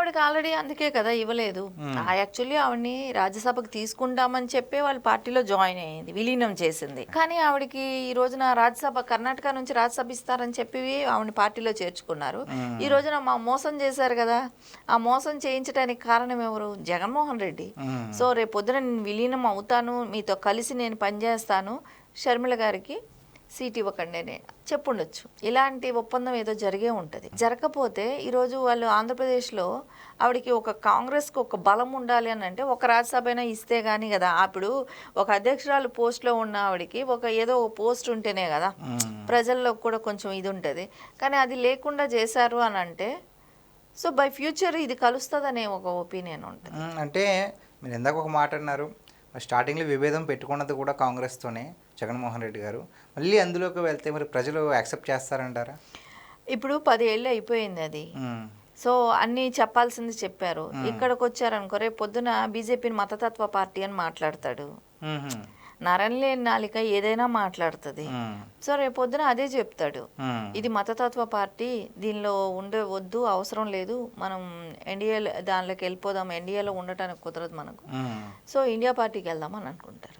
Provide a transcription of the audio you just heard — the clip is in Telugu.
ఆవిడకి ఆల్రెడీ అందుకే కదా ఇవ్వలేదు. యాక్చువల్లీ ఆవిడని రాజ్యసభకు తీసుకుంటామని చెప్పి వాళ్ళ పార్టీలో జాయిన్ అయ్యింది, విలీనం చేసింది. కానీ ఆవిడకి ఈ రోజున రాజ్యసభ, కర్ణాటక నుంచి రాజ్యసభ ఇస్తారని చెప్పి ఆవిడని పార్టీలో చేర్చుకున్నారు. ఈ రోజున మా మోసం చేశారు కదా, ఆ మోసం చేయించడానికి కారణం ఎవరు? జగన్మోహన్ రెడ్డి. సో రేపు పొద్దున నేను విలీనం అవుతాను, మీతో కలిసి నేను పనిచేస్తాను, షర్మిల గారికి సీట్ ఇవ్వకండి అని చెప్పుండొచ్చు. ఇలాంటి ఒప్పందం ఏదో జరిగే ఉంటుంది. జరగకపోతే ఈరోజు వాళ్ళు ఆంధ్రప్రదేశ్లో ఆవిడకి ఒక కాంగ్రెస్కి ఒక బలం ఉండాలి అని అంటే ఒక రాజ్యసభ అయినా ఇస్తే కానీ కదా. అప్పుడు ఒక అధ్యక్షురాలు పోస్ట్లో ఉన్న ఆవిడకి ఏదో పోస్ట్ ఉంటేనే కదా ప్రజల్లో కూడా కొంచెం ఇది ఉంటుంది. కానీ అది లేకుండా చేశారు అని అంటే సో బై ఫ్యూచర్ ఇది కలుస్తుందనే ఒక ఒపీనియన్ ఉంటుంది. అంటే మీరు ఇందాక ఒక మాట అన్నారు, స్టార్టింగ్లో విభేదం పెట్టుకున్నది కూడా కాంగ్రెస్తోనే జగన్మోహన్ రెడ్డి గారు. మళ్ళీ అందులోకి వెళ్తే మరి ప్రజలు యాక్సెప్ట్ చేస్తారంటారా? ఇప్పుడు 10 ఏళ్ళు అయిపోయింది అది. సో అన్నీ చెప్పాల్సింది చెప్పారు. ఇక్కడికి వచ్చారనుకో రేపు పొద్దున బీజేపీని మతతత్వ పార్టీ అని మాట్లాడతాడు. నరంలేని నాలిక ఏదైనా మాట్లాడుతుంది. సో రేపు పొద్దున అదే చెప్తాడు, ఇది మతతత్వ పార్టీ, దీనిలో వద్దు, అవసరం లేదు, మనం ఎన్డీఏ దానిలోకి వెళ్ళిపోదాం, ఎన్డీఏలో ఉండటానికి కుదరదు మనకు, సో ఇండియా పార్టీకి వెళ్దాం అని అనుకుంటారు.